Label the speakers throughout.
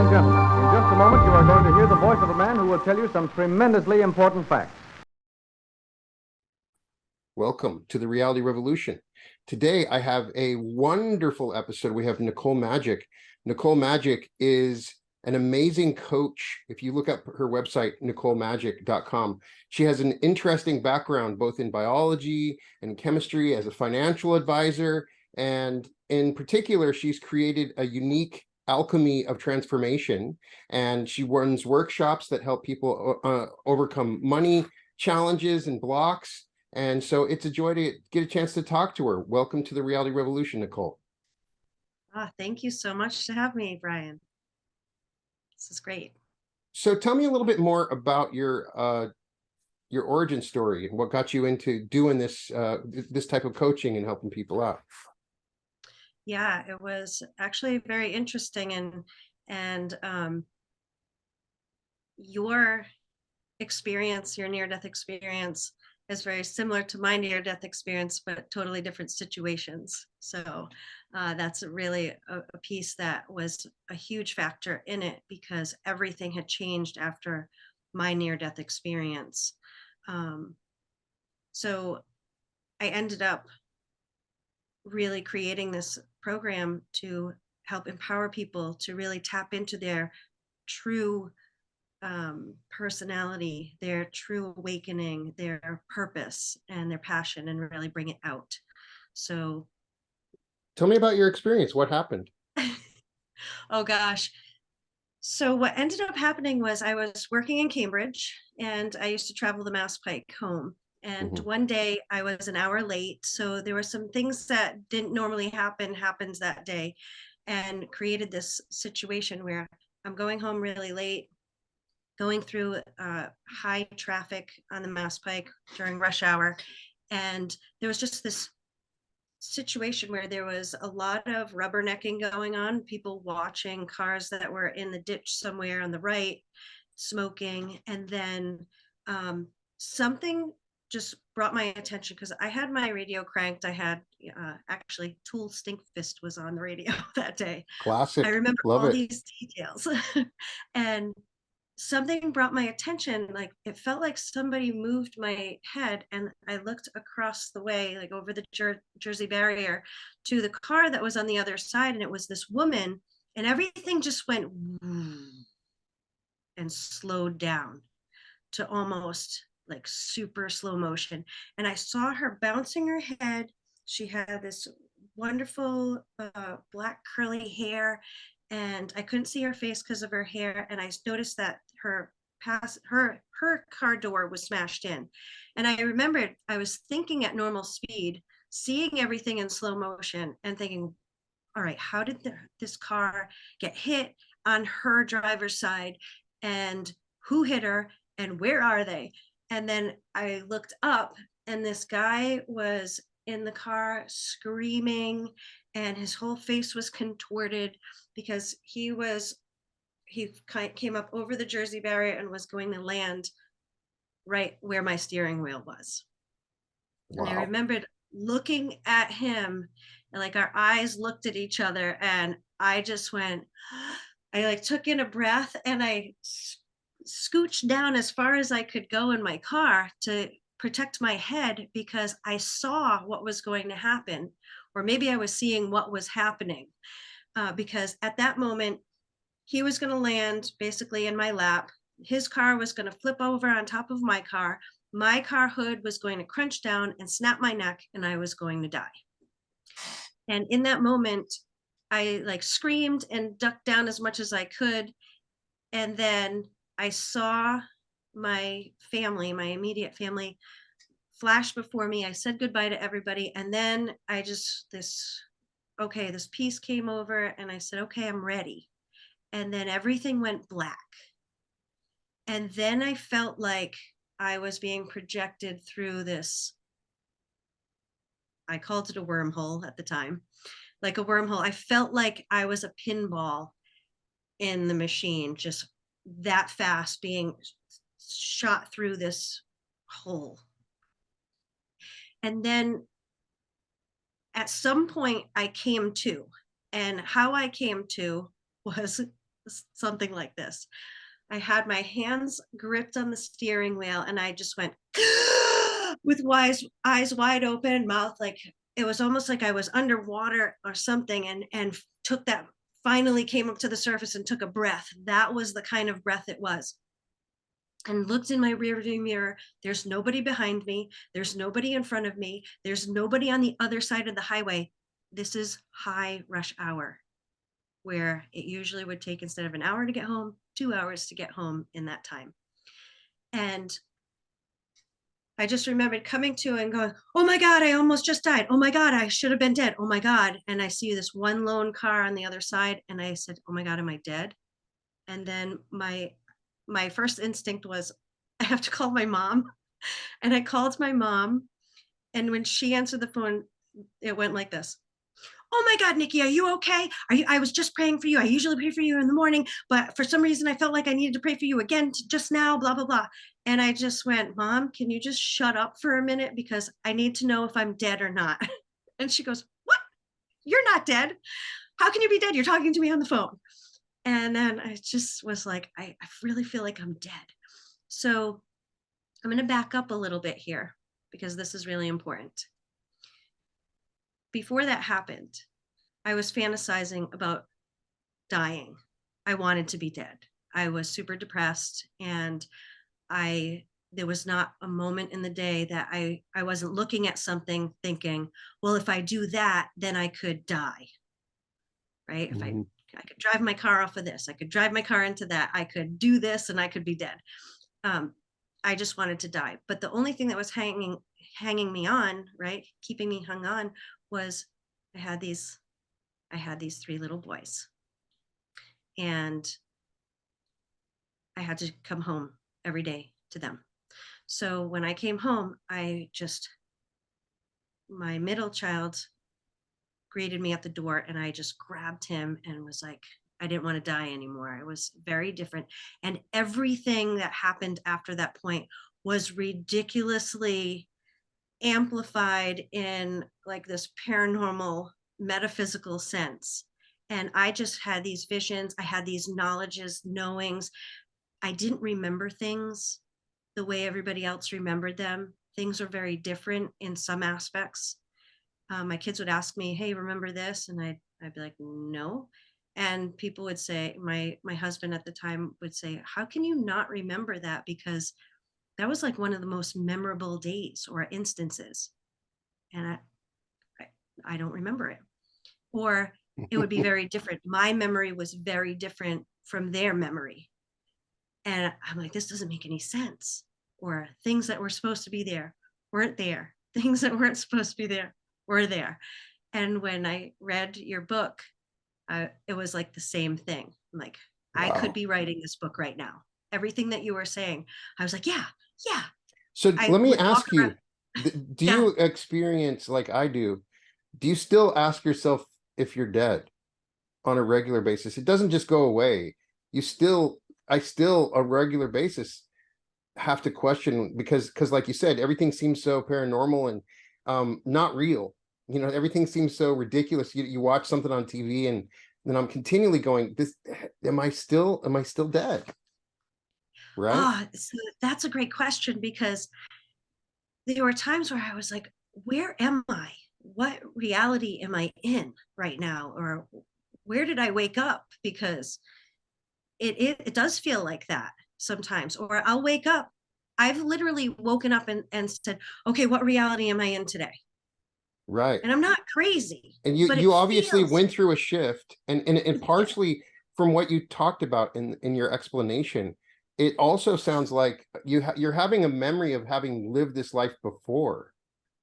Speaker 1: and gentlemen, in just a moment you are going to hear the voice of a man who will tell you some tremendously important facts.
Speaker 2: Welcome to the Reality Revolution. Today I have a wonderful episode. We have Nicole Majik. Nicole Majik is an amazing coach. If you look up her website, NicoleMajik.com, she has an interesting background both in biology and chemistry as a financial advisor. And in particular, she's created a unique Alchemy of Transformation, and she runs workshops that help people overcome money challenges and blocks. And so it's a joy to get a chance to talk to her. Welcome to the Reality Revolution, Nicole.
Speaker 3: Thank you so much to have me, Brian. This is great.
Speaker 2: So tell me a little bit more about your origin story and what got you into doing this this type of coaching and helping people out.
Speaker 3: Yeah, it was actually very interesting, and your experience, your near-death experience, is very similar to my near-death experience, but totally different situations. So that's really a piece that was a huge factor in it, because everything had changed after my near-death experience. So I ended up really creating this program to help empower people to really tap into their true personality, their true awakening, their purpose and their passion, and really bring it out. So
Speaker 2: tell me about your experience. What happened?
Speaker 3: Oh gosh. So what ended up happening was I was working in Cambridge, and I used to travel the Mass Pike home. And one day I was an hour late. So there were some things that didn't normally happens that day, and created this situation where I'm going home really late, going through high traffic on the Mass Pike during rush hour. And there was just this situation where there was a lot of rubbernecking going on, people watching cars that were in the ditch somewhere on the right, smoking. And then something just brought my attention, because I had my radio cranked. I had actually Tool Stink Fist was on the radio that day.
Speaker 2: Classic.
Speaker 3: I remember
Speaker 2: Love
Speaker 3: all
Speaker 2: it.
Speaker 3: these details. And something brought my attention. Like, it felt like somebody moved my head, and I looked across the way, like over the Jersey barrier, to the car that was on the other side, and it was this woman, and everything just went and slowed down to almost like super slow motion. And I saw her bouncing her head. She had this wonderful black curly hair, and I couldn't see her face because of her hair. And I noticed that her car door was smashed in. And I remembered I was thinking at normal speed, seeing everything in slow motion, and thinking, all right, how did this car get hit on her driver's side, and who hit her, and where are they? And then I looked up, and this guy was in the car screaming, and his whole face was contorted, because he came up over the Jersey barrier and was going to land right where my steering wheel was. Wow. And I remembered looking at him, and like our eyes looked at each other, and I just went, I like took in a breath, and I scooched down as far as I could go in my car to protect my head, because I saw what was going to happen, or maybe I was seeing what was happening, because at that moment he was going to land basically in my lap. His car was going to flip over on top of my car. My car hood was going to crunch down and snap my neck, and I was going to die. And in that moment, I like screamed and ducked down as much as I could. And then I saw my family, my immediate family, flash before me. I said goodbye to everybody. And then this peace came over, and I said, okay, I'm ready. And then everything went black. And then I felt like I was being projected through this, I called it a wormhole at the time, like a wormhole. I felt like I was a pinball in the machine, just that fast, being shot through this hole. And then at some point I came to, and how I came to was something like this. I had my hands gripped on the steering wheel and I just went with eyes wide open, mouth like it was almost like I was underwater or something, and took that, finally came up to the surface and took a breath. That was the kind of breath it was. And looked in my rearview mirror. There's nobody behind me. There's nobody in front of me. There's nobody on the other side of the highway. This is high rush hour, where it usually would take, instead of an hour to get home, 2 hours to get home in that time. And I just remembered coming to and going, oh my God, I almost just died. Oh my God, I should have been dead. Oh my God. And I see this one lone car on the other side. And I said, oh my God, am I dead? And then my first instinct was, I have to call my mom. And I called my mom. And when she answered the phone, it went like this. Oh my God, Nikki, are you okay? I was just praying for you. I usually pray for you in the morning, but for some reason I felt like I needed to pray for you again just now, blah, blah, blah. And I just went, Mom, can you just shut up for a minute? Because I need to know if I'm dead or not. And she goes, what? You're not dead. How can you be dead? You're talking to me on the phone. And then I just was like, I really feel like I'm dead. So I'm going to back up a little bit here because this is really important. Before that happened, I was fantasizing about dying. I wanted to be dead. I was super depressed, and there was not a moment in the day that I wasn't looking at something thinking, well, if I do that, then I could die. Right? If I could drive my car off of this, I could drive my car into that, I could do this and I could be dead. I just wanted to die. But the only thing that was hanging me on, right, keeping me hung on, was I had these 3 little boys, and I had to come home every day to them. So when I came home, my middle child greeted me at the door, and I just grabbed him and was like, I didn't want to die anymore. It was very different. And everything that happened after that point was ridiculously amplified in like this paranormal, metaphysical sense. And I just had these visions. I had these knowledges, knowings. I didn't remember things the way everybody else remembered them. Things are very different in some aspects. My kids would ask me, hey, remember this? And I'd be like, no. And people would say, my husband at the time would say, how can you not remember that? Because that was like one of the most memorable days or instances. And I don't remember it. Or it would be very different. My memory was very different from their memory. And I'm like, this doesn't make any sense. Or things that were supposed to be there weren't there. Things that weren't supposed to be there were there. And when I read your book, it was like the same thing. Like, wow. I could be writing this book right now. Everything that you were saying, I was like, yeah.
Speaker 2: So let me ask you, do you experience, like I do you still ask yourself if you're dead on a regular basis? It doesn't just go away. I still on a regular basis have to question, because like you said, everything seems so paranormal and not real. You know, everything seems so ridiculous. You watch something on TV and then I'm continually going, am I still dead? Right.
Speaker 3: So that's a great question, because there were times where I was like, where am I? What reality am I in right now? Or where did I wake up? Because it does feel like that sometimes. Or I'll wake up. I've literally woken up and said, okay, what reality am I in today?
Speaker 2: Right.
Speaker 3: And I'm not crazy.
Speaker 2: And you obviously went through a shift, and partially from what you talked about in your explanation, it also sounds like you're having a memory of having lived this life before.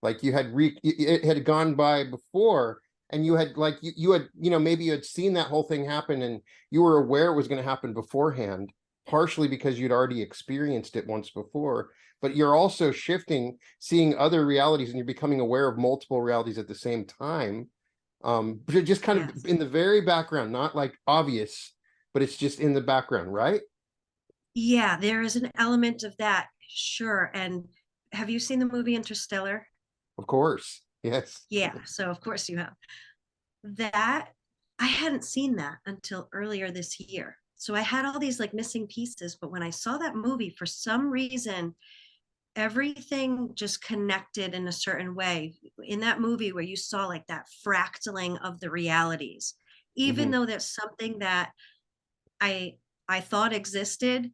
Speaker 2: Like you had it had gone by before, and you had like you had, you know, maybe you had seen that whole thing happen and you were aware it was going to happen beforehand, partially because you'd already experienced it once before, but you're also shifting, seeing other realities, and you're becoming aware of multiple realities at the same time. Just kind of in the very background, not like obvious, but it's just in the background, right?
Speaker 3: Yeah, there is an element of that, sure. And have you seen the movie Interstellar?
Speaker 2: Of course, yes.
Speaker 3: Yeah, so of course you have. That, I hadn't seen that until earlier this year. So I had all these like missing pieces, but when I saw that movie, for some reason, everything just connected in a certain way. In that movie where you saw like that fractaling of the realities, even
Speaker 2: Mhm.
Speaker 3: though there's something that I I thought existed,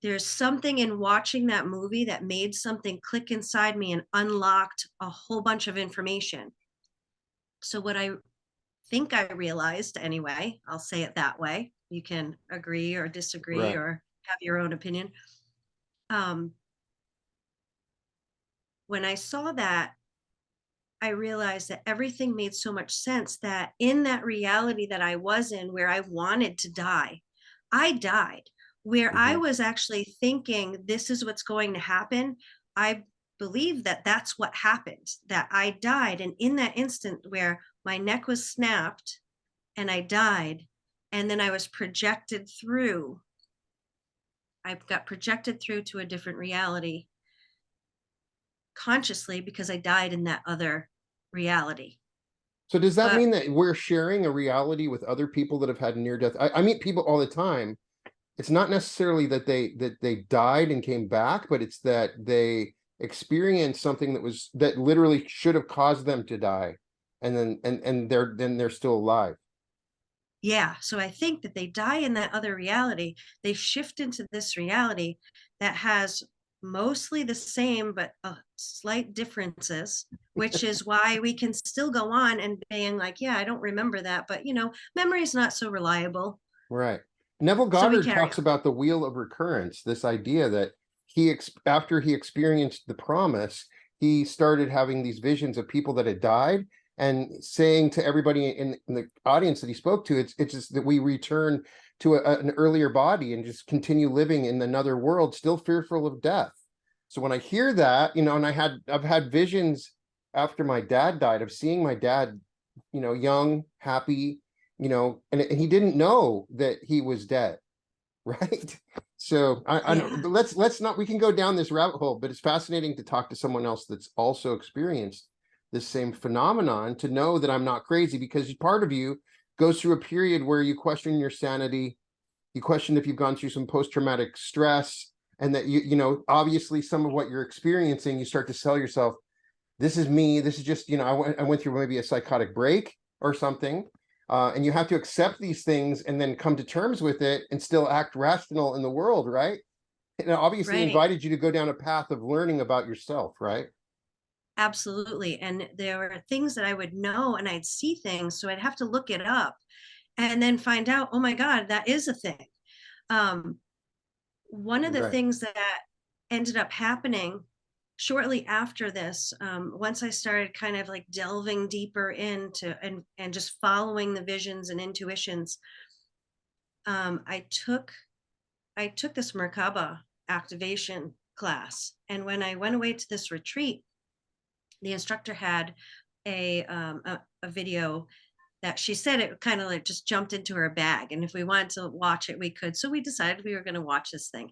Speaker 3: there's something in watching that movie that made something click inside me and unlocked a whole bunch of information. So what I think I realized anyway, I'll say it that way. You can agree or disagree
Speaker 2: Right.
Speaker 3: or have your own opinion. Um, when I saw that, I realized that everything made so much sense that in that reality that I was in, where I wanted to die, I died. Where I
Speaker 2: Mhm.
Speaker 3: was actually thinking this is what's going to happen, I believe that that's what happened, that I died. And in that instant where my neck was snapped and I died, and then I was projected through, I got projected through to a different reality consciously because I died in that other reality.
Speaker 2: So does that
Speaker 3: But
Speaker 2: mean that we're sharing a reality with other people that have had near death? I meet people all the time. It's not necessarily that they died and came back, but it's that they experienced something that literally should have caused them to die, and then they're still alive.
Speaker 3: yeah, so I think that they die in that other reality. They shift into this reality that has mostly the same, but slight differences, which is why we can still go on and being like, yeah, I don't remember that, but memory is not so reliable.
Speaker 2: Right. Neville
Speaker 3: So we
Speaker 2: Goddard
Speaker 3: carry
Speaker 2: talks
Speaker 3: on.
Speaker 2: about the wheel of recurrence, this idea that after he experienced the promise, he started having these visions of people that had died and saying to everybody in the audience that he spoke to, it's just that we return to an earlier body and just continue living in another world, still fearful of death. So when I hear that, and I've had visions after my dad died of seeing my dad, young, happy, and he didn't know that he was dead, right? So I know,
Speaker 3: Yeah,
Speaker 2: but let's not, we can go down this rabbit hole, but it's fascinating to talk to someone else that's also experienced this same phenomenon, to know that I'm not crazy, because part of you goes through a period where you question your sanity, you question if you've gone through some post-traumatic stress, and that obviously some of what you're experiencing, you start to sell yourself, this is me, this is just, I went through maybe a psychotic break or something. And you have to accept these things and then come to terms with it and still act rational in the world, right? And it obviously
Speaker 3: right.
Speaker 2: invited you to go down a path of learning about yourself, right?
Speaker 3: Absolutely. And there were things that I would know and I'd see things. So I'd have to look it up and then find out, oh my God, that is a thing. Um, One of the
Speaker 2: Right.
Speaker 3: things that ended up happening shortly after this, once I started kind of like delving deeper into and just following the visions and intuitions, um, I took I took this Merkaba activation class, and when I went away to this retreat, the instructor had a video that she said it kind of like just jumped into her bag, and if we wanted to watch it, we could. So we decided we were going to watch this thing,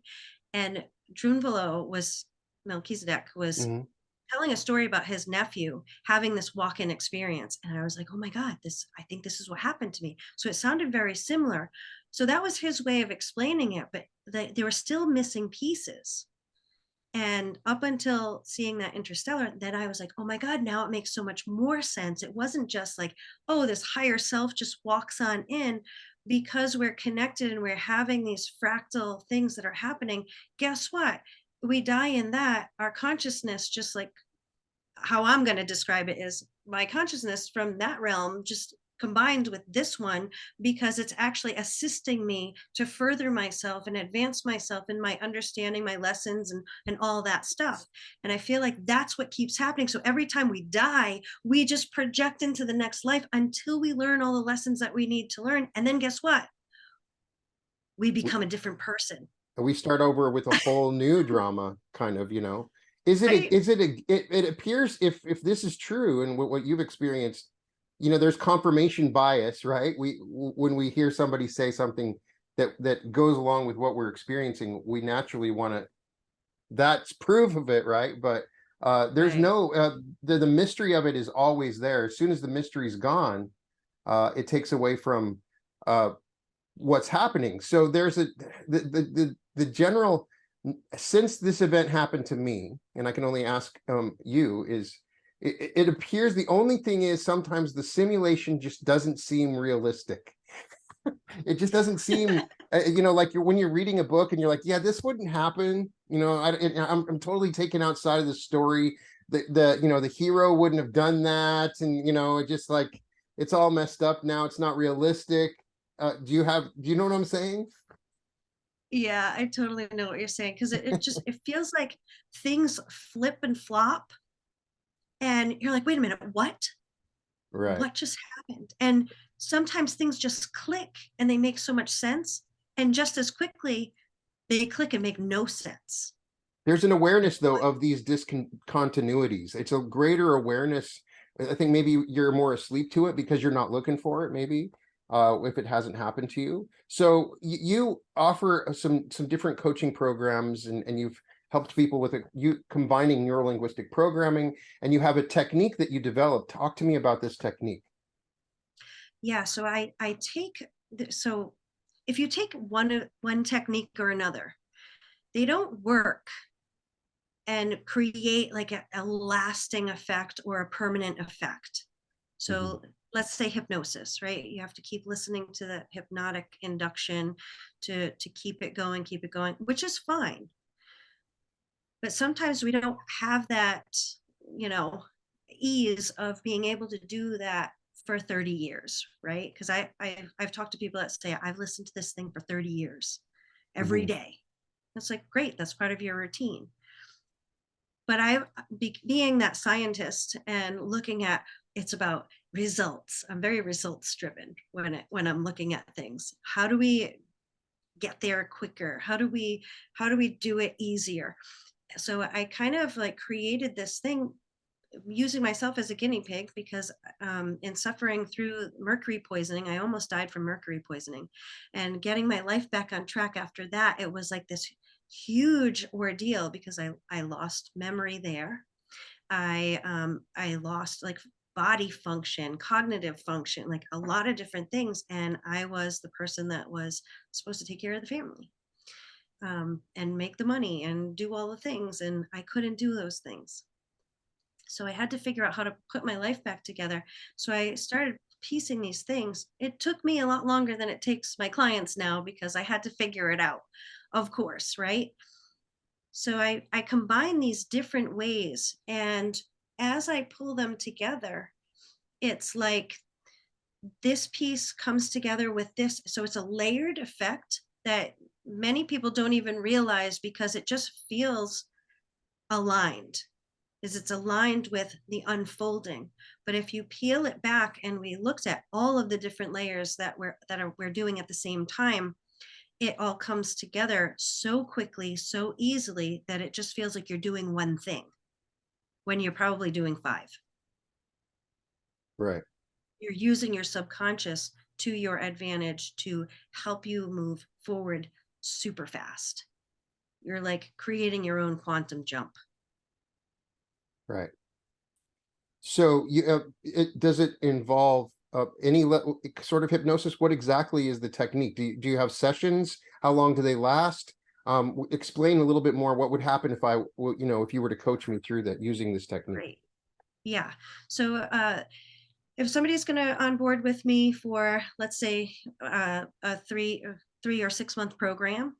Speaker 3: and Drunvalo was Melchizedek was
Speaker 2: Mhm.
Speaker 3: telling a story about his nephew having this walk-in experience, and I was like, oh my God, this I think this is what happened to me. So it sounded very similar. So that was his way of explaining it, but there were still missing pieces. And up until seeing that Interstellar, then I was like, oh my God, now it makes so much more sense. It wasn't just like, oh, this higher self just walks on in. Because we're connected and we're having these fractal things that are happening. Guess what? We die in that. Our consciousness, just like how I'm going to describe it, is my consciousness from that realm just combined with this one, because it's actually assisting me to further myself and advance myself in my understanding, my lessons, and all that stuff. And I feel like that's what keeps happening. So every time we die, we just project into the next life until we learn all the lessons that we need to learn. And then guess what? We become a different person.
Speaker 2: We start over with a whole new drama, kind of, is it
Speaker 3: Right?
Speaker 2: it appears, if this is true and what you've experienced, there's confirmation bias, right? When we hear somebody say something that goes along with what we're experiencing, we naturally want to, that's proof of it, right? But there's
Speaker 3: Right.
Speaker 2: no the mystery of it is always there. As soon as the mystery's gone, it takes away from uh what's happening. So there's the general, since this event happened to me, and I can only ask you, is it appears the only thing is sometimes the simulation just doesn't seem realistic. It just doesn't seem, like when you're reading a book and you're like, yeah, this wouldn't happen. I'm totally taken outside of the story. The hero wouldn't have done that, and it just like it's all messed up now. It's not realistic. Do you know what I'm saying?
Speaker 3: Yeah, I totally know what you're saying, because it feels like things flip and flop, and you're like, wait a minute, what?
Speaker 2: Right.
Speaker 3: What just happened? And sometimes things just click and they make so much sense, and just as quickly they click and make no sense.
Speaker 2: There's an awareness though of these discontinuities. It's a greater awareness. I think maybe you're more asleep to it because you're not looking for it, maybe, if it hasn't happened to you. So you offer some different coaching programs, and you've helped people with you combining neurolinguistic programming, and you have a technique that you developed. Talk to me about this technique.
Speaker 3: Yeah, so I take so if you take one technique or another, they don't work and create like a lasting effect or a permanent effect. So let's say hypnosis, right? You have to keep listening to the hypnotic induction to keep it going, which is fine. But sometimes we don't have that, ease of being able to do that for 30 years, right? Because I've talked to people that say, I've listened to this thing for 30 years every day. It's like, great, that's part of your routine. But being that scientist and looking at, it's about results. I'm very results driven when I'm looking at things. How do we get there quicker? How do we do it easier? So I kind of like created this thing using myself as a guinea pig, because in suffering through mercury poisoning, I almost died from mercury poisoning, and getting my life back on track after that, it was like this huge ordeal, because I lost memory there. I lost like body function, cognitive function, like a lot of different things, and I was the person that was supposed to take care of the family, and make the money and do all the things, and I couldn't do those things. So I had to figure out how to put my life back together. So I started piecing these things. It took me a lot longer than it takes my clients now, because I had to figure it out, of course, right? So I combine these different ways, and as I pull them together, it's like this piece comes together with this. So it's a layered effect that many people don't even realize, because it just feels aligned, is it's aligned with the unfolding. But if you peel it back and we looked at all of the different layers that we're doing at the same time, it all comes together so quickly, so easily, that it just feels like you're doing one thing when you're probably doing five.
Speaker 2: Right.
Speaker 3: You're using your subconscious to your advantage to help you move forward super fast. You're like creating your own quantum jump.
Speaker 2: Right. So does it involve any sort of hypnosis? What exactly is the technique? Do you have sessions? How long do they last? Explain a little bit more. What would happen if if you were to coach me through that using this technique?
Speaker 3: Great. Yeah. So if somebody's going to onboard with me for, let's say, a 3 or 6 month program,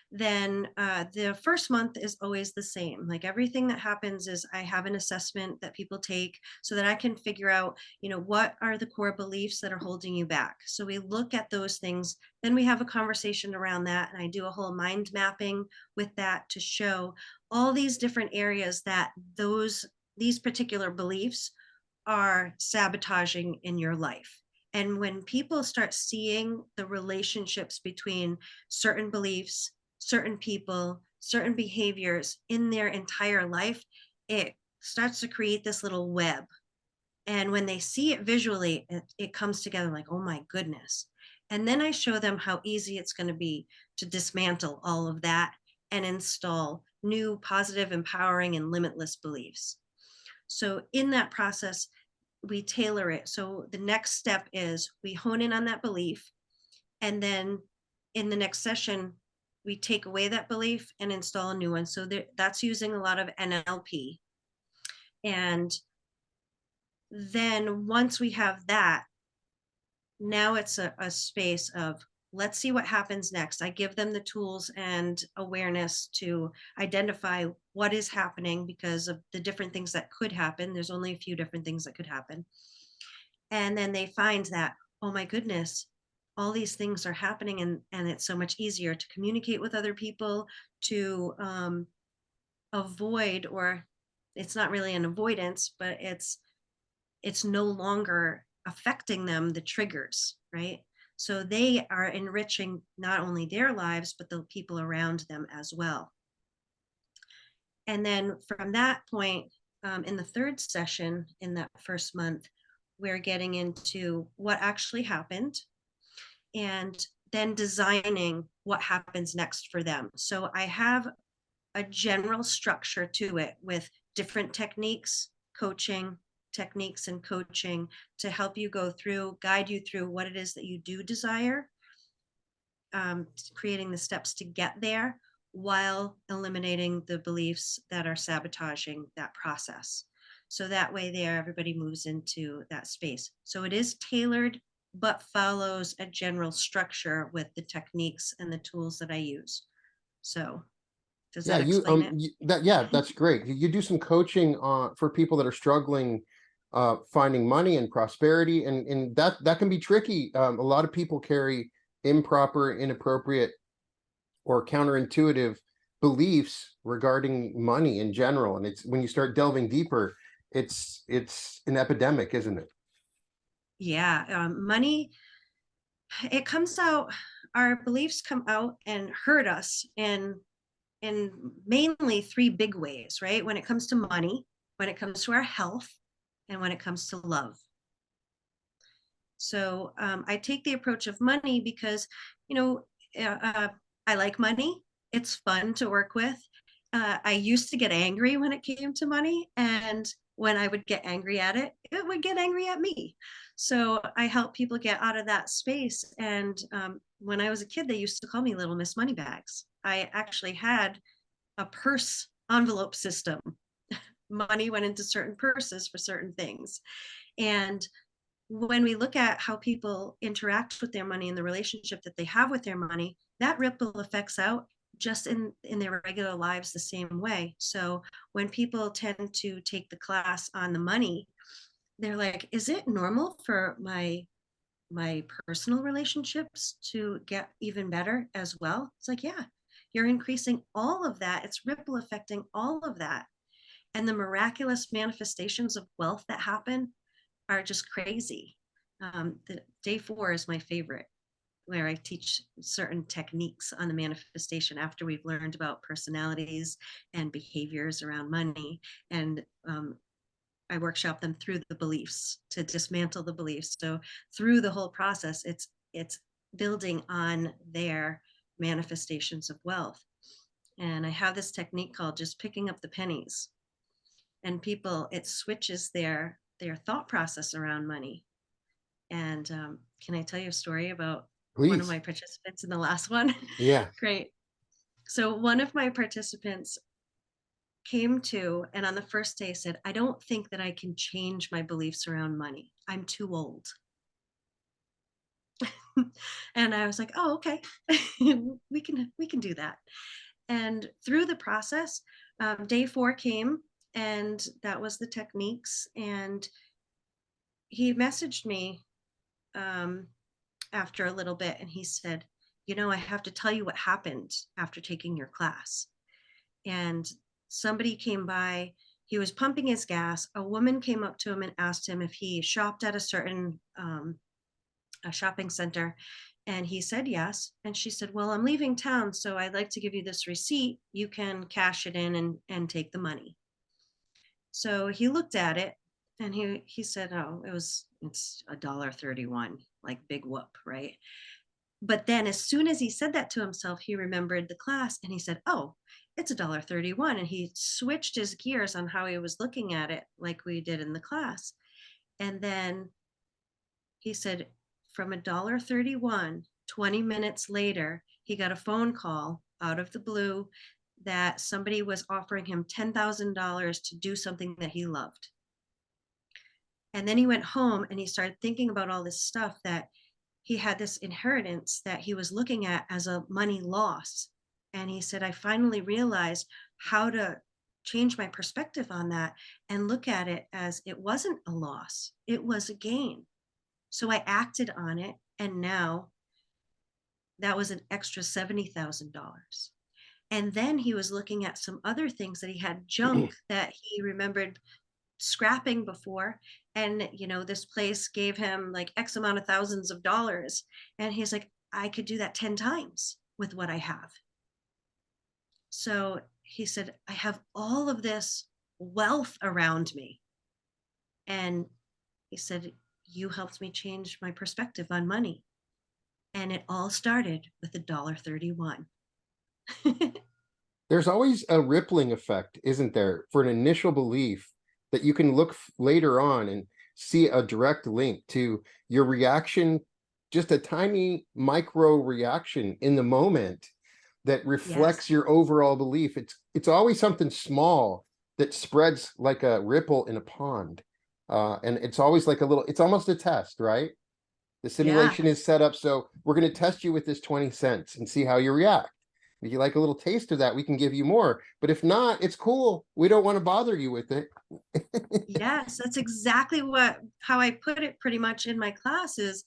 Speaker 3: then the first month is always the same. Like everything that happens is I have an assessment that people take so that I can figure out, what are the core beliefs that are holding you back. So we look at those things, then we have a conversation around that, and I do a whole mind mapping with that to show all these different areas that these particular beliefs are sabotaging in your life. And when people start seeing the relationships between certain beliefs, certain people, certain behaviors in their entire life, it starts to create this little web. And when they see it visually, it comes together like, oh my goodness. And then I show them how easy it's going to be to dismantle all of that and install new, positive, empowering, and limitless beliefs. So in that process, we tailor it. So the next step is we hone in on that belief. And then in the next session, we take away that belief and install a new one. So that's using a lot of NLP. And then once we have that, now it's a space of, let's see what happens next. I give them the tools and awareness to identify what is happening because of the different things that could happen. There's only a few different things that could happen. And then they find that, oh my goodness, all these things are happening, and it's so much easier to communicate with other people, to avoid, or it's not really an avoidance, but it's no longer affecting them, the triggers, right? So they are enriching not only their lives, but the people around them as well. And then from that point, in the third session in that first month, we're getting into what actually happened and then designing what happens next for them. So I have a general structure to it with different techniques, coaching techniques and coaching to help you go through, guide you through what it is that you do desire, creating the steps to get there while eliminating the beliefs that are sabotaging that process. So that way there, everybody moves into that space. So it is tailored, but follows a general structure with the techniques and the tools that I use. So does
Speaker 2: Yeah,
Speaker 3: that explain it?
Speaker 2: yeah, that's great. You do some coaching for people that are struggling finding money and prosperity, and that can be tricky. A lot of people carry improper, inappropriate, or counterintuitive beliefs regarding money in general, and it's when you start delving deeper, it's an epidemic, isn't it?
Speaker 3: Yeah, money, it comes out, our beliefs come out and hurt us in mainly three big ways, right? When it comes to money, when it comes to our health, and when it comes to love. So I take the approach of money because, you know, I like money. It's fun to work with. I used to get angry when it came to money. And when I would get angry at it, it would get angry at me. So I help people get out of that space. And when I was a kid, they used to call me Little Miss Moneybags. I actually had a purse envelope system. Money went into certain purses for certain things. And when we look at how people interact with their money and the relationship that they have with their money, that ripple effects out just in their regular lives the same way. So when people tend to take the class on the money, they're like, is it normal for my personal relationships to get even better as well? It's like, yeah, you're increasing all of that. It's ripple affecting all of that. And the miraculous manifestations of wealth that happen are just crazy. The day 4 is my favorite, where I teach certain techniques on the manifestation after we've learned about personalities and behaviors around money. And I workshop them through the beliefs to dismantle the beliefs. So through the whole process, it's building on their manifestations of wealth. And I have this technique called just picking up the pennies. And people, it switches their thought process around money. And can I tell you a story about one of
Speaker 2: Please.
Speaker 3: my participants in the last one?
Speaker 2: Yeah.
Speaker 3: Great. So one of my participants came to, and on the first day said, I don't think that I can change my beliefs around money. I'm too old. And I was like, oh, okay, we can do that. And through the process, day 4 came, and that was the techniques. And he messaged me after a little bit, and he said, you know, I have to tell you what happened after taking your class. And somebody came by, he was pumping his gas. A woman came up to him and asked him if he shopped at a certain a shopping center. And he said yes. And she said, well, I'm leaving town, so I'd like to give you this receipt. You can cash it in and take the money. So he looked at it, and he said, oh, it's $1.31, like big whoop, right? But then as soon as he said that to himself, he remembered the class, and he said, oh, it's $1.31. And he switched his gears on how he was looking at it, like we did in the class. And then he said, from $1.31 20 minutes later, he got a phone call out of the blue that somebody was offering him $10,000 to do something that he loved. And then he went home and he started thinking about all this stuff, that he had this inheritance that he was looking at as a money loss. And he said, I finally realized how to change my perspective on that and look at it as it wasn't a loss, it was a gain. So I acted on it, and now that was an extra $70,000. And then he was looking at some other things that he had junk that he remembered scrapping before. And, this place gave him like X amount of thousands of dollars. And he's like, I could do that 10 times with what I have. So he said, I have all of this wealth around me. And he said, you helped me change my perspective on money. And it all started with $1.31.
Speaker 2: There's always a rippling effect, isn't there, for an initial belief that you can look later on and see a direct link to your reaction, just a tiny micro reaction in the moment that reflects your overall belief. It's always something small that spreads like a ripple in a pond. And it's always like it's almost a test, right? The simulation is set up, so we're going to test you with this 20 cents and see how you react. If you like a little taste of that, we can give you more. But if not, it's cool. We don't want to bother you with it.
Speaker 3: Yes, that's exactly how I put it pretty much in my classes.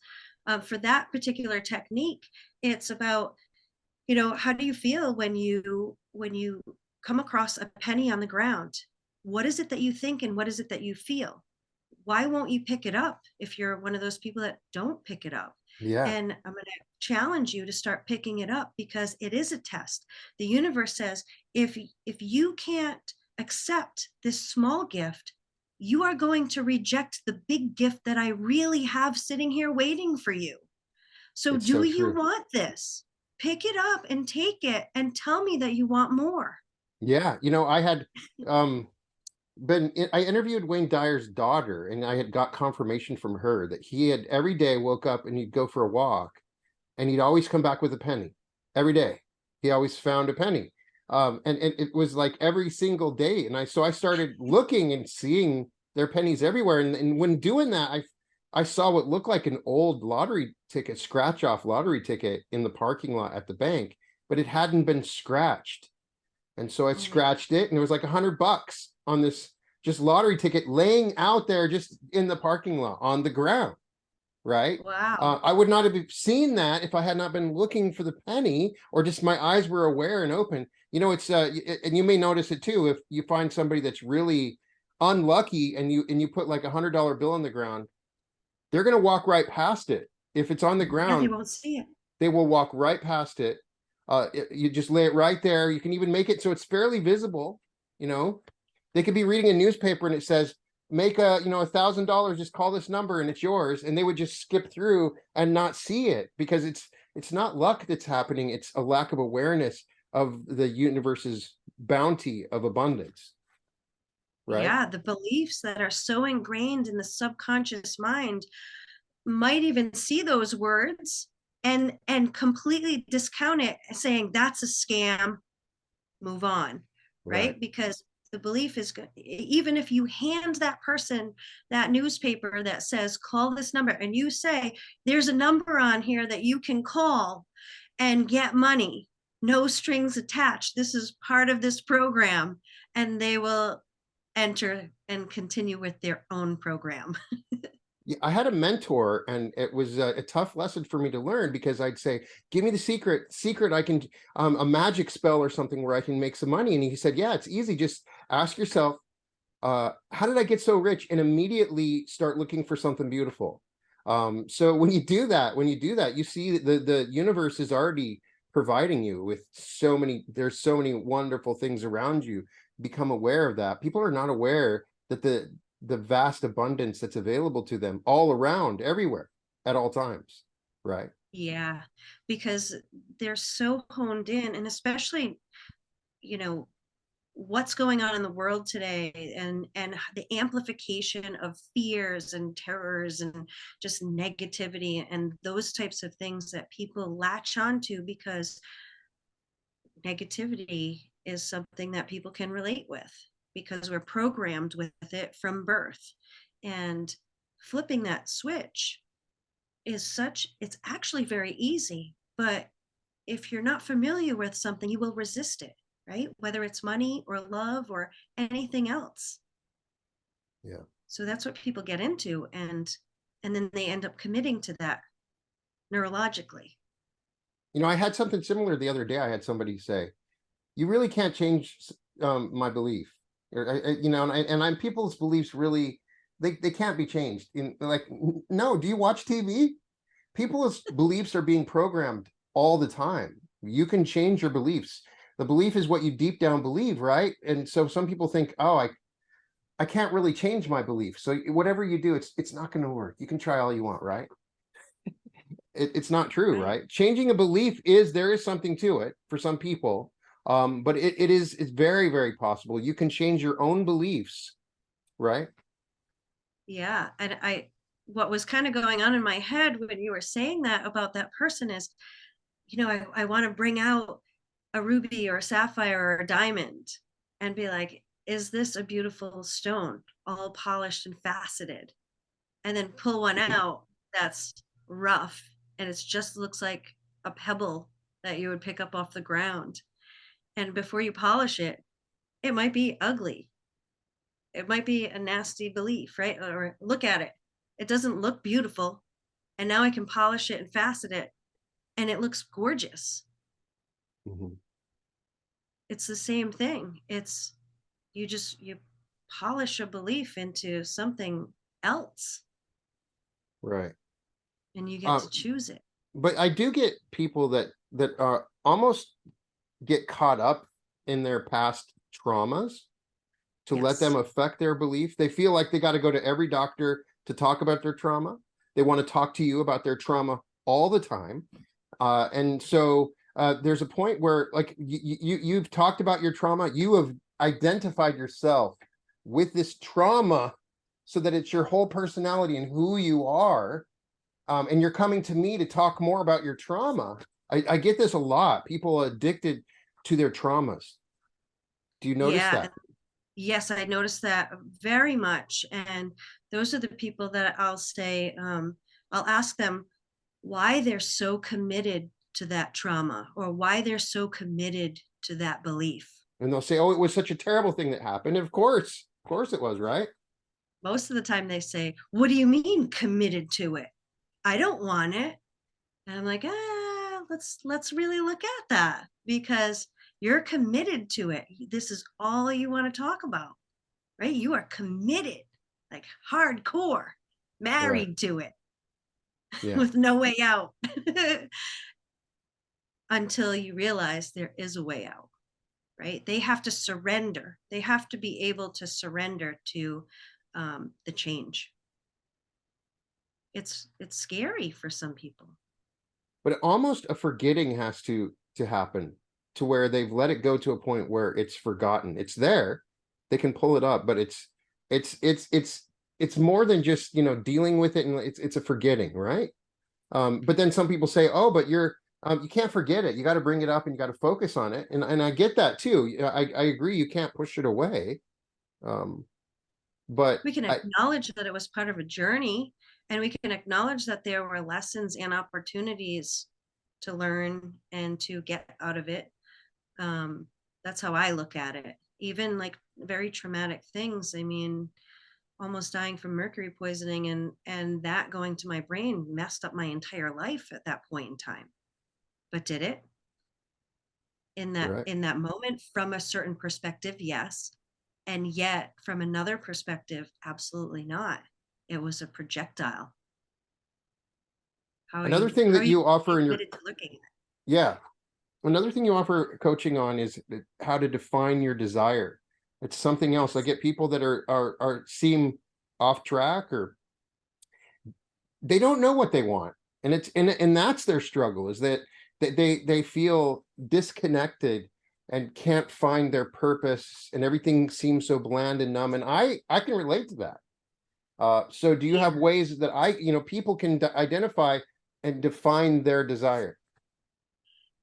Speaker 3: For that particular technique, it's about, how do you feel when you come across a penny on the ground? What is it that you think and what is it that you feel? Why won't you pick it up if you're one of those people that don't pick it up?
Speaker 2: Yeah.
Speaker 3: And I'm going to challenge you to start picking it up, because it is a test. The universe says, if you can't accept this small gift, you are going to reject the big gift that I really have sitting here waiting for you. So
Speaker 2: It's
Speaker 3: do
Speaker 2: so
Speaker 3: you
Speaker 2: true.
Speaker 3: want this? Pick it up and take it and tell me that you want more.
Speaker 2: Yeah. I had I interviewed Wayne Dyer's daughter, and I had got confirmation from her that he had every day woke up and he'd go for a walk, and he'd always come back with a penny every day. He always found a penny. And it was like every single day. And I started looking and seeing their pennies everywhere. And when doing that, I saw what looked like an old lottery ticket, scratch off lottery ticket in the parking lot at the bank, but it hadn't been scratched. And so I scratched it, and it was like $100 on this just lottery ticket laying out there just in the parking lot on the ground. Right?
Speaker 3: Wow.
Speaker 2: I would not have seen that if I had not been looking for the penny, or just my eyes were aware and open. It's and you may notice it too, if you find somebody that's really unlucky and you put like $100 bill on the ground, they're going to walk right past it. If it's on the ground,
Speaker 3: they won't see it.
Speaker 2: They will walk right past it. You just lay it right there. You can even make it so it's fairly visible. They could be reading a newspaper and it says, make $1,000, just call this number and it's yours. And they would just skip through and not see it, because it's not luck that's happening. It's a lack of awareness of the universe's bounty of abundance. Right?
Speaker 3: Yeah, the beliefs that are so ingrained in the subconscious mind might even see those words and completely discount it, saying that's a scam, move on, right? Because the belief is good. Even if you hand that person that newspaper that says call this number, and you say there's a number on here that you can call and get money, no strings attached, this is part of this program, and they will enter and continue with their own program.
Speaker 2: Yeah, I had a mentor, and it was a tough lesson for me to learn, because I'd say, give me the secret. I can, a magic spell or something where I can make some money. And he said, yeah, it's easy. Just ask yourself, how did I get so rich? And immediately start looking for something beautiful. So when you do that, you see the universe is already providing you with there's so many wonderful things around you. Become aware of that. People are not aware that the vast abundance that's available to them all around, everywhere, at all times. Right?
Speaker 3: Yeah, because they're so honed in, and especially, what's going on in the world today, and the amplification of fears and terrors and just negativity and those types of things that people latch onto, because negativity is something that people can relate with because we're programmed with it from birth. And flipping that switch it's actually very easy, but if you're not familiar with something, you will resist it, right? Whether it's money or love or anything else.
Speaker 2: Yeah.
Speaker 3: So that's what people get into, and then they end up committing to that neurologically.
Speaker 2: You know, I had something similar the other day. I had somebody say, you really can't change my belief. You know, and I'm people's beliefs really, they can't be changed. Like, no, do you watch TV? People's beliefs are being programmed all the time. You can change your beliefs. The belief is what you deep down believe, right? And so some people think, oh, I can't really change my belief. So whatever you do, it's not going to work. You can try all you want, right? It's not true, right? Changing a belief there is something to it for some people. But it's very, very possible. You can change your own beliefs, right?
Speaker 3: Yeah. And what was kind of going on in my head when you were saying that about that person is, I want to bring out a ruby or a sapphire or a diamond and be like, is this a beautiful stone, all polished and faceted? And then pull one out that's rough and it just looks like a pebble that you would pick up off the ground. And before you polish it, it might be ugly. It might be a nasty belief, right? Or look at it. It doesn't look beautiful. And now I can polish it and facet it and it looks gorgeous.
Speaker 2: Mm-hmm.
Speaker 3: It's the same thing. It's you polish a belief into something else,
Speaker 2: Right.
Speaker 3: and you get to choose it.
Speaker 2: But I do get people that are almost get caught up in their past traumas to let them affect their belief. They feel like they got to go to every doctor to talk about their trauma. They want to talk to you about their trauma all the time. And so there's a point where, like, you've talked about your trauma. You have identified yourself with this trauma so that it's your whole personality and who you are. And you're coming to me to talk more about your trauma. I get this a lot. People are addicted to their traumas. Do you notice that?
Speaker 3: Yes, I noticed that very much. And those are the people that I'll say, I'll ask them why they're so committed to that trauma or why they're so committed to that belief.
Speaker 2: And they'll say, oh, it was such a terrible thing that happened. Of course it was, right?
Speaker 3: Most of the time they say, what do you mean committed to it? I don't want it. And I'm like, let's really look at that, because you're committed to it. This is all you want to talk about, right? You are committed, like hardcore, married to it, with no way out. Until you realize there is a way out, right? They have to surrender. They have to be able to surrender to the change. It's scary for some people.
Speaker 2: But almost a forgetting has to happen, to where they've let it go to a point where it's forgotten. It's there, they can pull it up, but it's more than just, dealing with it, and it's a forgetting, right? But then some people say, oh, but you can't forget it. You got to bring it up and you got to focus on it. And I get that too. I agree. You can't push it away. But
Speaker 3: we can acknowledge that it was part of a journey, and we can acknowledge that there were lessons and opportunities to learn and to get out of it. That's how I look at it. Even like very traumatic things. I mean, almost dying from mercury poisoning and that going to my brain messed up my entire life at that point in time. But did it? In that moment, from a certain perspective, yes. And yet from another perspective, absolutely not. It was a projectile.
Speaker 2: Another thing that you offer in your
Speaker 3: looking at.
Speaker 2: Yeah. Another thing you offer coaching on is how to define your desire. It's something else. I get people that are seem off track, or they don't know what they want. And that's their struggle, is that they feel disconnected and can't find their purpose, and everything seems so bland and numb. And I can relate to that. So do you have ways that people can identify and define their desire?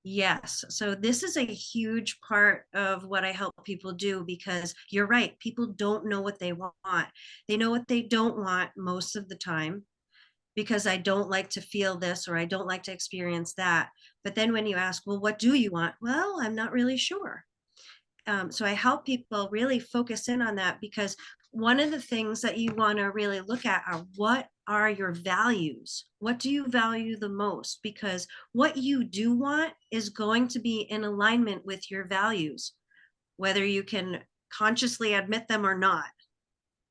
Speaker 3: Yes. So this is a huge part of what I help people do, because you're right. People don't know what they want. They know what they don't want most of the time, because I don't like to feel this, or I don't like to experience that. But then when you ask, well, what do you want? Well, I'm not really sure. So I help people really focus in on that, because one of the things that you want to really look at are, what are your values? What do you value the most? Because what you do want is going to be in alignment with your values, whether you can consciously admit them or not,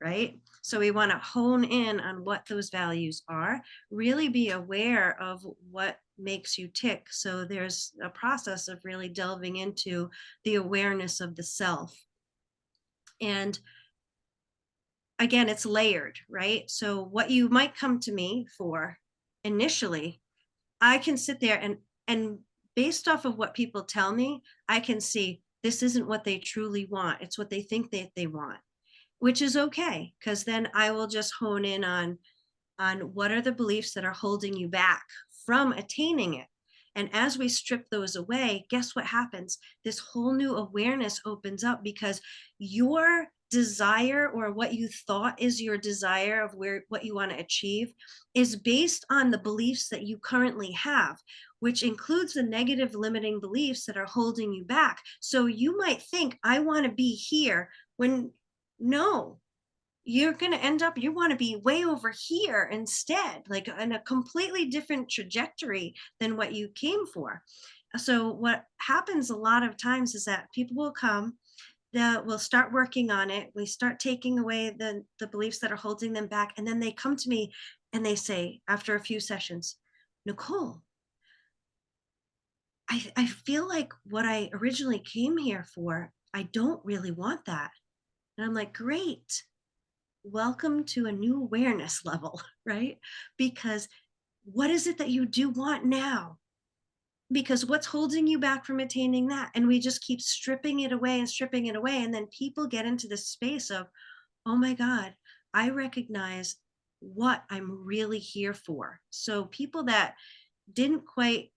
Speaker 3: right? So we want to hone in on what those values are, really be aware of what makes you tick. So there's a process of really delving into the awareness of the self. And again, it's layered, right? So what you might come to me for initially, I can sit there and based off of what people tell me, I can see this isn't what they truly want. It's what they think that they want, which is okay, because then I will just hone in on what are the beliefs that are holding you back from attaining it. And as we strip those away, guess what happens? This whole new awareness opens up, because your desire, or what you thought is your desire of what you want to achieve, is based on the beliefs that you currently have, which includes the negative limiting beliefs that are holding you back. So you might think, I want to be here, when no, you're going to end up, you want to be way over here instead, like in a completely different trajectory than what you came for. So what happens a lot of times is that people will come, that will start working on it, we start taking away the beliefs that are holding them back, and then they come to me and they say, after a few sessions, Nicole, I feel like what I originally came here for, I don't really want that. And I'm like, great, welcome to a new awareness level, right? Because what is it that you do want now? Because what's holding you back from attaining that? And we just keep stripping it away and stripping it away. And then people get into this space of, oh my God, I recognize what I'm really here for. So people that didn't quite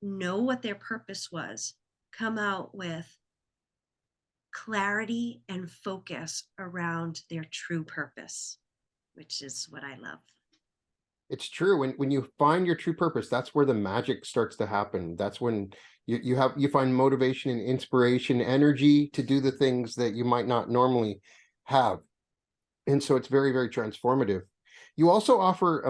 Speaker 3: know what their purpose was come out with clarity and focus around their true purpose, which is what I love.
Speaker 2: It's true. When you find your true purpose, that's where the magic starts to happen. That's when you find motivation and inspiration, energy to do the things that you might not normally have. And so it's very, very transformative. You also offer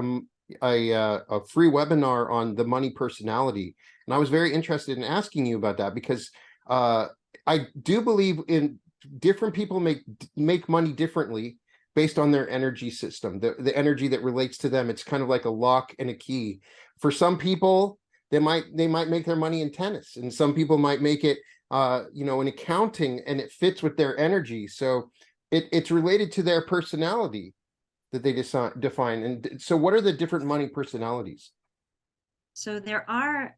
Speaker 2: a free webinar on the money personality. And I was very interested in asking you about that, because I do believe in different people make money differently based on their energy system, the energy that relates to them. It's kind of like a lock and a key. For some people, they might make their money in tennis, and some people might make it in accounting, and it fits with their energy. So it's related to their personality that they define. And so what are the different money personalities?
Speaker 3: So there are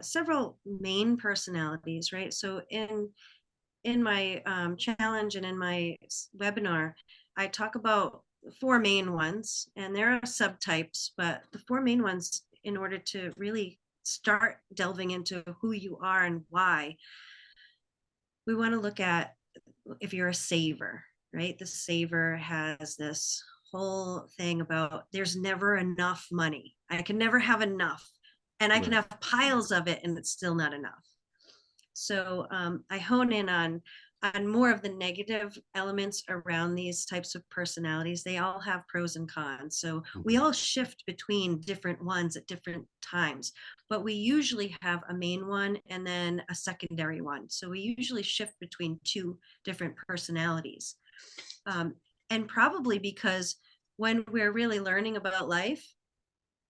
Speaker 3: several main personalities, right? So in my challenge and in my webinar, I talk about the four main ones, and there are subtypes, but the four main ones, in order to really start delving into who you are and why, we want to look at, if you're a saver, right? The saver has this whole thing about, there's never enough money. I can never have enough, and I can have piles of it and it's still not enough. So I hone in on more of the negative elements around these types of personalities. They all have pros and cons. So we all shift between different ones at different times, but we usually have a main one and then a secondary one. So we usually shift between two different personalities. And probably because when we're really learning about life,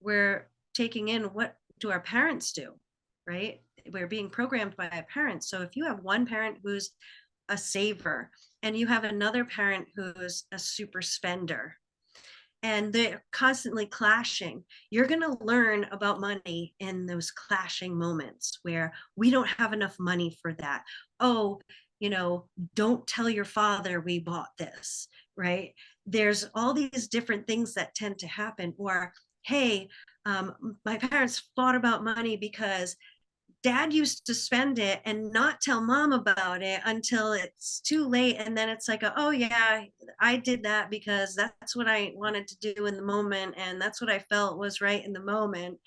Speaker 3: we're taking in, what do our parents do, right? We're being programmed by our parents. So if you have one parent who's a saver and you have another parent who's a super spender, and they're constantly clashing. You're going to learn about money in those clashing moments where we don't have enough money for that. Oh, don't tell your father we bought this, right? There's all these different things that tend to happen. Or, hey, my parents fought about money because dad used to spend it and not tell mom about it until it's too late. And then it's like, oh yeah, I did that because that's what I wanted to do in the moment. And that's what I felt was right in the moment.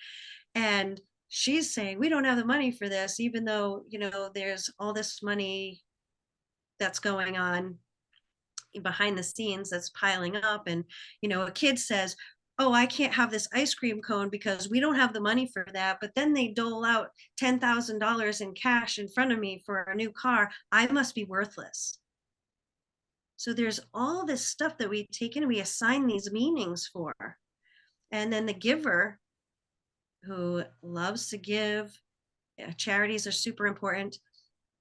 Speaker 3: And she's saying, we don't have the money for this, even though, there's all this money that's going on behind the scenes that's piling up. And a kid says, oh, I can't have this ice cream cone because we don't have the money for that, but then they dole out $10,000 in cash in front of me for a new car. I must be worthless. So there's all this stuff that we take in, we assign these meanings for. And then the giver, who loves to give, charities are super important.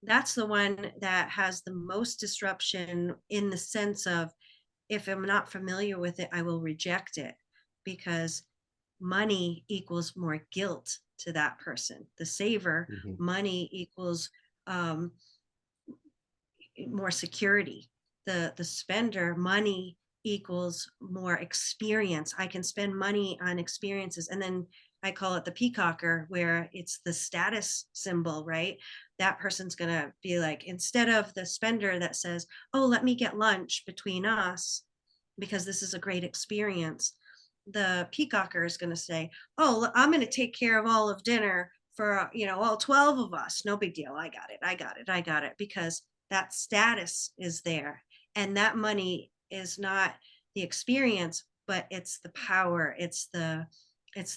Speaker 3: That's the one that has the most disruption, in the sense of, if I'm not familiar with it, I will reject it, because money equals more guilt to that person. The saver, money equals more security. The spender, money equals more experience. I can spend money on experiences. And then I call it the peacocker, where it's the status symbol, right? That person's going to be like, instead of the spender that says, oh, let me get lunch between us because this is a great experience, the peacocker is going to say, oh, I'm going to take care of all of dinner for, all 12 of us. No big deal. I got it. Because that status is there. And that money is not the experience, but it's the power. It's the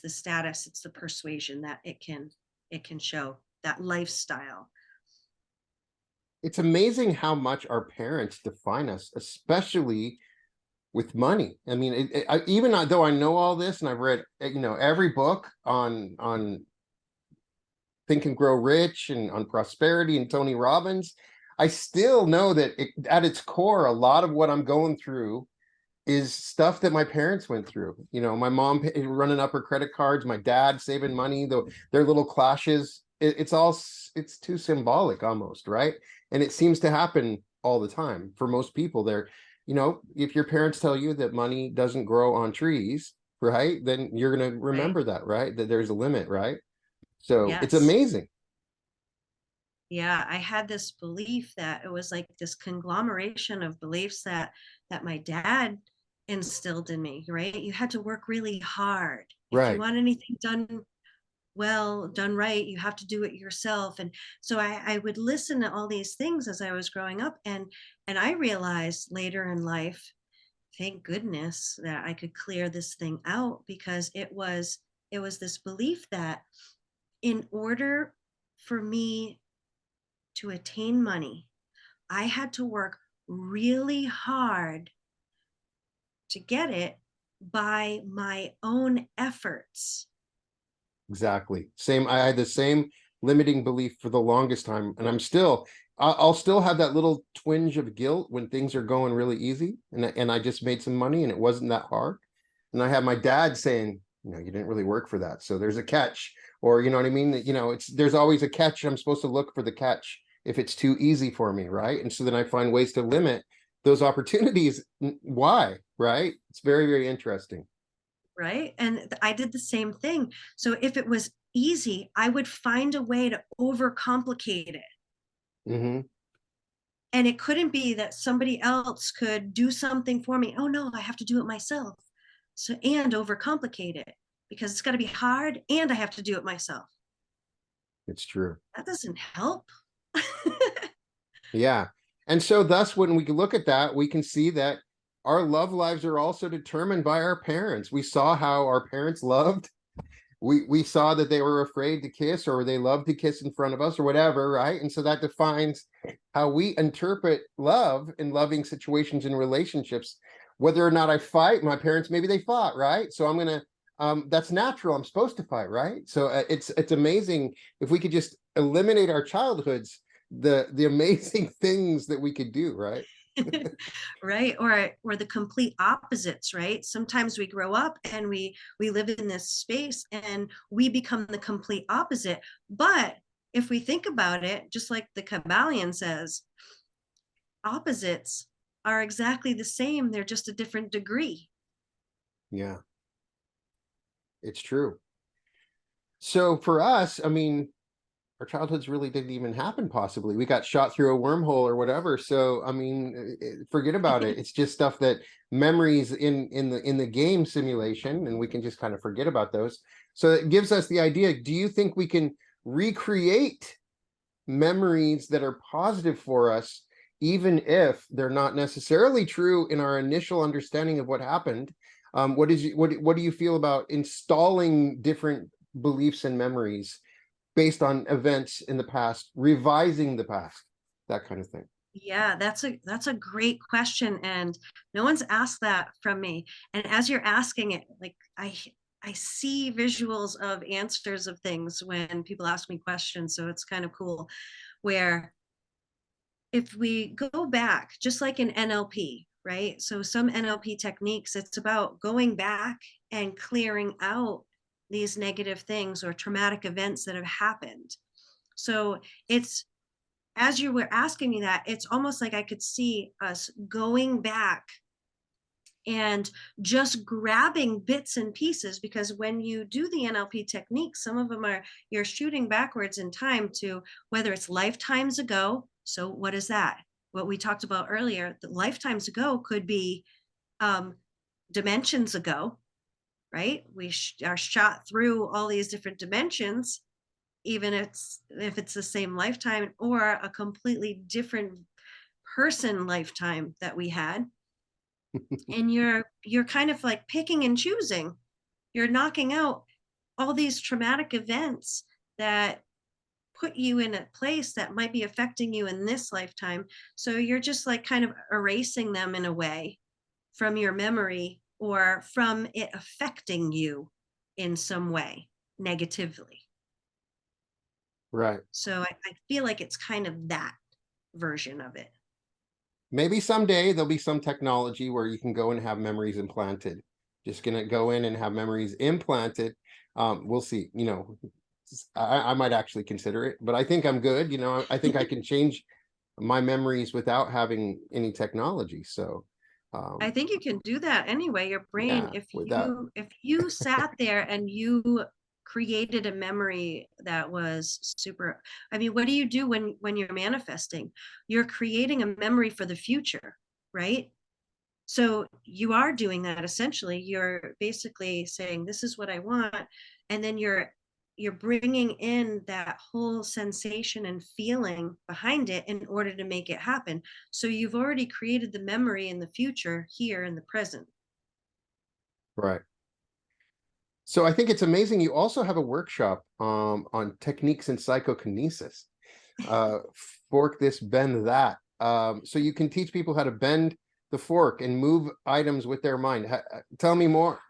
Speaker 3: status, it's the persuasion that it can show, that lifestyle.
Speaker 2: It's amazing how much our parents define us, especially with money. I mean, even though I know all this and I've read, every book on Think and Grow Rich and on prosperity and Tony Robbins, I still know that at its core, a lot of what I'm going through is stuff that my parents went through. My mom running up her credit cards, my dad saving money, their little clashes. It's too symbolic almost, right? And it seems to happen all the time for most people. If your parents tell you that money doesn't grow on trees, right, then you're going to remember that, right? That there's a limit, right? So
Speaker 3: yes.
Speaker 2: It's amazing.
Speaker 3: Yeah, I had this belief that it was like this conglomeration of beliefs that my dad instilled in me, right? You had to work really hard. If you want anything done well, done right, you have to do it yourself. And so I would listen to all these things as I was growing up, and I realized later in life, thank goodness that I could clear this thing out, because it was this belief that in order for me to attain money, I had to work really hard to get it by my own efforts.
Speaker 2: Exactly. I had the same limiting belief for the longest time. And I'll still have that little twinge of guilt when things are going really easy. And I just made some money and it wasn't that hard. And I have my dad saying, you didn't really work for that. So there's a catch, or, you know what I mean? There's always a catch. I'm supposed to look for the catch if it's too easy for me. Right. And so then I find ways to limit those opportunities. Why? Right. It's very, very interesting.
Speaker 3: Right. And I did the same thing. So if it was easy, I would find a way to overcomplicate it.
Speaker 2: Mm-hmm.
Speaker 3: And it couldn't be that somebody else could do something for me. Oh no, I have to do it myself. So, and overcomplicate it, because it's got to be hard and I have to do it myself.
Speaker 2: It's true.
Speaker 3: That doesn't help.
Speaker 2: Yeah. And so thus, when we look at that, we can see that our love lives are also determined by our parents. We saw how our parents loved. We saw that they were afraid to kiss, or they loved to kiss in front of us, or whatever, right? And so that defines how we interpret love in loving situations and relationships. Whether or not I fight, my parents, maybe they fought, right? So I'm going to, that's natural. I'm supposed to fight, right? So it's amazing if we could just eliminate our childhoods, the amazing things that we could do, right?
Speaker 3: right? Or the complete opposites, right? Sometimes we grow up and we live in this space and we become the complete opposite. But if we think about it, just like the Kabbalion says, opposites are exactly the same, they're just a different degree.
Speaker 2: Yeah, it's true. So for us, I mean, our childhoods really didn't even happen. Possibly we got shot through a wormhole or whatever. So I mean, forget about it. It's just stuff that memories in the game simulation, and we can just kind of forget about those. So it gives us the idea. Do you think we can recreate memories that are positive for us, even if they're not necessarily true in our initial understanding of what happened? What do you feel about installing different beliefs and memories based on events in the past, revising the past, that kind of thing?
Speaker 3: Yeah, that's a great question, and no one's asked that from me. And as you're asking it, like I see visuals of answers of things when people ask me questions, so it's kind of cool. Where if we go back, just like in NLP, right? So some NLP techniques, it's about going back and clearing out these negative things or traumatic events that have happened. So it's, as you were asking me that, it's almost like I could see us going back and just grabbing bits and pieces, because when you do the NLP techniques, some of them are you're shooting backwards in time to whether it's lifetimes ago. So what is that? What we talked about earlier, the lifetimes ago could be um, dimensions ago, right? We are shot through all these different dimensions, even if it's the same lifetime or a completely different person lifetime that we had. And you're kind of like picking and choosing. You're knocking out all these traumatic events that put you in a place that might be affecting you in this lifetime. So you're just like kind of erasing them in a way from your memory or from it affecting you in some way negatively.
Speaker 2: Right.
Speaker 3: So I feel like it's kind of that version of it.
Speaker 2: Maybe someday there'll be some technology where you can go and have memories implanted. Just gonna go in and have memories implanted. We'll see. I might actually consider it, but I think I'm good. I think I can change my memories without having any technology. So
Speaker 3: I think you can do that anyway. Your brain,
Speaker 2: yeah, with that.
Speaker 3: if you sat there and you created a memory that was super, I mean, what do you do when you're manifesting? You're creating a memory for the future, right? So you are doing that essentially. You're basically saying, this is what I want. And then you're bringing in that whole sensation and feeling behind it in order to make it happen. So you've already created the memory in the future here in the present.
Speaker 2: Right. So I think it's amazing. You also have a workshop on techniques in psychokinesis. Uh, Fork this, bend that. So you can teach people how to bend the fork and move items with their mind. Tell me more.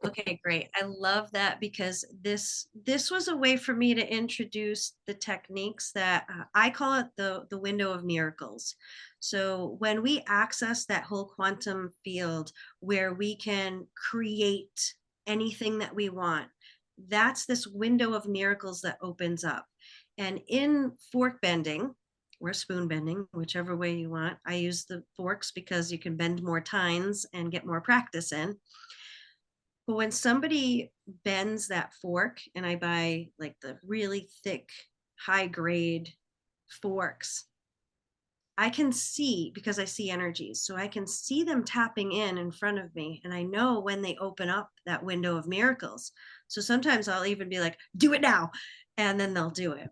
Speaker 3: Okay, great. I love that because this was a way for me to introduce the techniques that I call it the window of miracles. So when we access that whole quantum field where we can create anything that we want, that's this window of miracles that opens up. And in fork bending or spoon bending, whichever way you want, I use the forks because you can bend more tines and get more practice in. But when somebody bends that fork, and I buy like the really thick, high grade forks, I can see, because I see energies. So I can see them tapping in front of me. And I know when they open up that window of miracles. So sometimes I'll even be like, do it now. And then they'll do it.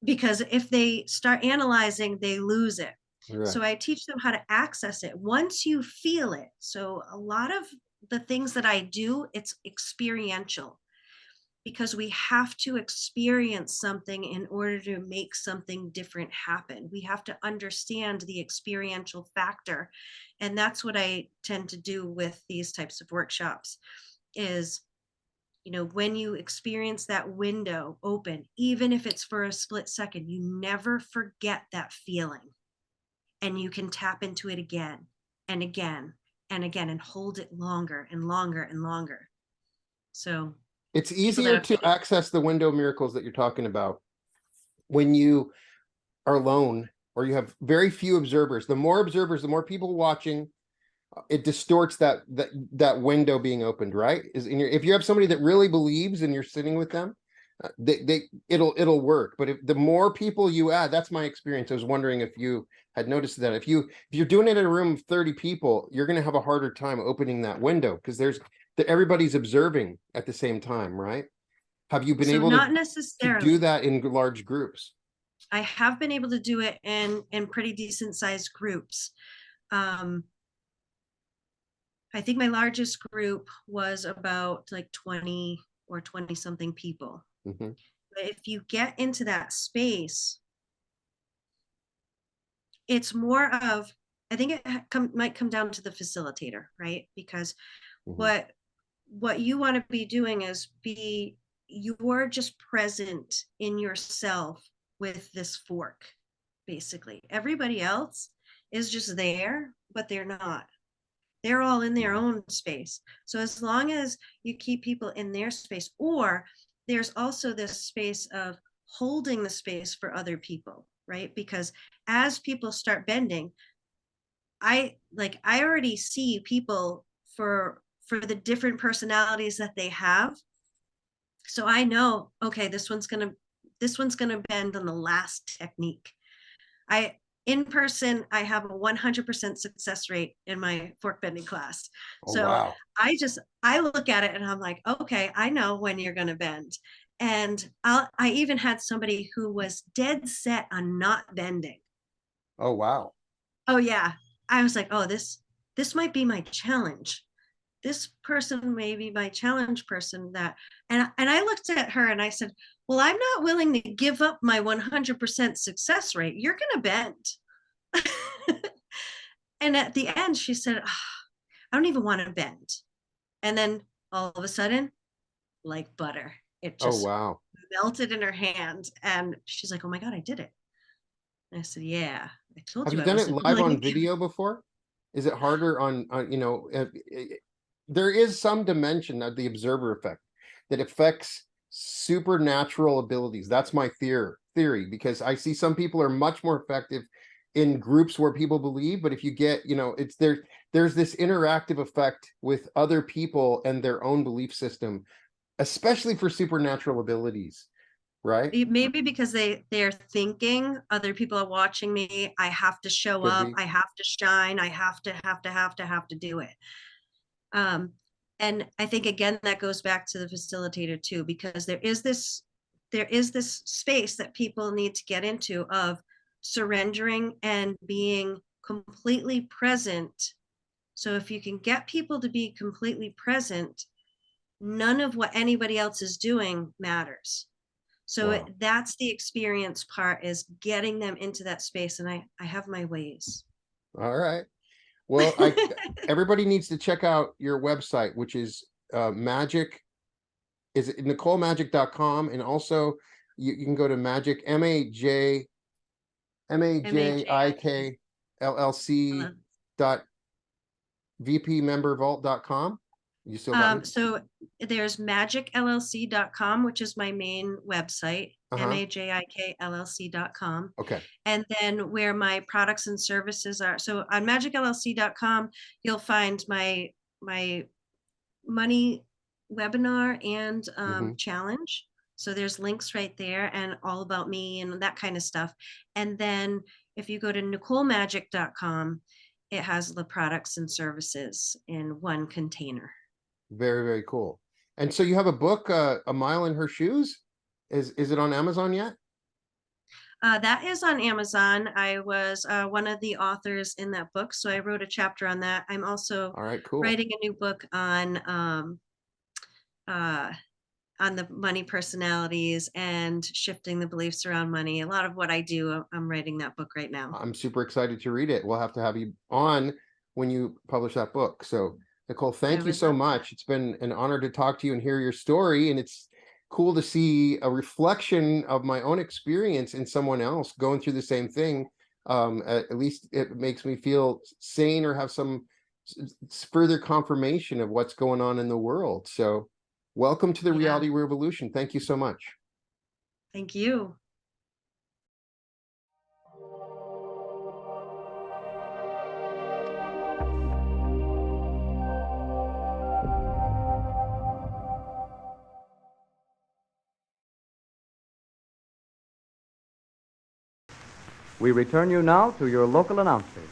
Speaker 3: Because if they start analyzing, they lose it.
Speaker 2: Right.
Speaker 3: So I teach them how to access it once you feel it. So a lot of the things that I do, it's experiential, because we have to experience something in order to make something different happen. We have to understand the experiential factor. And that's what I tend to do with these types of workshops is, when you experience that window open, even if it's for a split second, you never forget that feeling. and you can tap into it again and again and again and hold it longer and longer and longer. So
Speaker 2: it's easier to access the window miracles that you're talking about when you are alone or you have very few observers. The more observers, the more people watching, it distorts that window being opened, right? If you have somebody that really believes and you're sitting with them, it'll work. But if the more people you add, that's my experience. I was wondering if you had noticed that if you're doing it in a room of 30 people, you're going to have a harder time opening that window because everybody's observing at the same time, right? Have you been able
Speaker 3: not
Speaker 2: to
Speaker 3: necessarily
Speaker 2: do that in large groups?
Speaker 3: I have been able to do it in pretty decent sized groups. I think my largest group was about like 20 or 20 something people.
Speaker 2: Mm-hmm.
Speaker 3: But if you get into that space, it's more of, I think it might come down to the facilitator, right? Because
Speaker 2: Mm-hmm.
Speaker 3: what you want to be doing is you're just present in yourself with this fork, basically. Everybody else is just there, but they're not. They're all in their own space. So as long as you keep people in their space, or there's also this space of holding the space for other people, right? Because as people start bending, I already see people for the different personalities that they have. So I know, okay, this one's gonna bend on the last technique. In person, I have a 100% success rate in my fork bending class.
Speaker 2: Oh,
Speaker 3: So
Speaker 2: wow.
Speaker 3: I look at it and I'm like, okay, I know when you're gonna bend. And I even had somebody who was dead set on not bending.
Speaker 2: Oh, wow.
Speaker 3: Oh yeah. I was like, oh, this might be my challenge. This person may be my challenge person and I looked at her and I said, well, I'm not willing to give up my 100% success rate. You're going to bend. And at the end, she said, oh, I don't even want to bend. And then all of a sudden, like butter, it
Speaker 2: Oh,
Speaker 3: just
Speaker 2: wow.
Speaker 3: melted in her hand. And she's like, oh my God, I did it. And I said, yeah, I told
Speaker 2: Have
Speaker 3: you
Speaker 2: you
Speaker 3: I
Speaker 2: done it
Speaker 3: wasn't
Speaker 2: live
Speaker 3: willing
Speaker 2: on
Speaker 3: to give.
Speaker 2: video before? Is it harder on there is some dimension of the observer effect that affects supernatural abilities. That's my theory, because I see some people are much more effective in groups where people believe, but if you get, it's there's this interactive effect with other people and their own belief system, especially for supernatural abilities, right?
Speaker 3: Maybe because they're thinking other people are watching me, I have to show
Speaker 2: Could
Speaker 3: up,
Speaker 2: be.
Speaker 3: I have to shine, I have to do it. And I think again that goes back to the facilitator too, because there is this space that people need to get into of surrendering and being completely present. So if you can get people to be completely present, none of what anybody else is doing matters. So
Speaker 2: Wow.
Speaker 3: that's the experience part, is getting them into that space. And I have my ways.
Speaker 2: All right. Well, everybody needs to check out your website, which is Magic. Is it NicoleMajik.com? And also you can go to Magic MAJIK LLC dot VPMemberVault.com. You still got me?
Speaker 3: So there's magicllc.com, which is my main website, MAJIKLLC.com.
Speaker 2: Okay.
Speaker 3: And then where my products and services are. So on magicllc.com, you'll find my money webinar and challenge. So there's links right there and all about me and that kind of stuff. And then if you go to NicoleMajik.com, it has the products and services in one container.
Speaker 2: Very, very cool. And so you have a book, A Mile in Her Shoes. Is it on Amazon yet?
Speaker 3: That is on Amazon. I was one of the authors in that book, so I wrote a chapter on that. I'm also
Speaker 2: All right, cool.
Speaker 3: writing a new book on the money personalities and shifting the beliefs around money. A lot of what I do, I'm writing that book right now.
Speaker 2: I'm super excited to read it. We'll have to have you on when you publish that book. So Nicole, thank you so much. It's been an honor to talk to you and hear your story. And it's cool to see a reflection of my own experience in someone else going through the same thing At least it makes me feel sane or have some further confirmation of what's going on in the world. So welcome to the reality revolution. Thank you so much.
Speaker 3: Thank you.
Speaker 1: We return you now to your local announcers.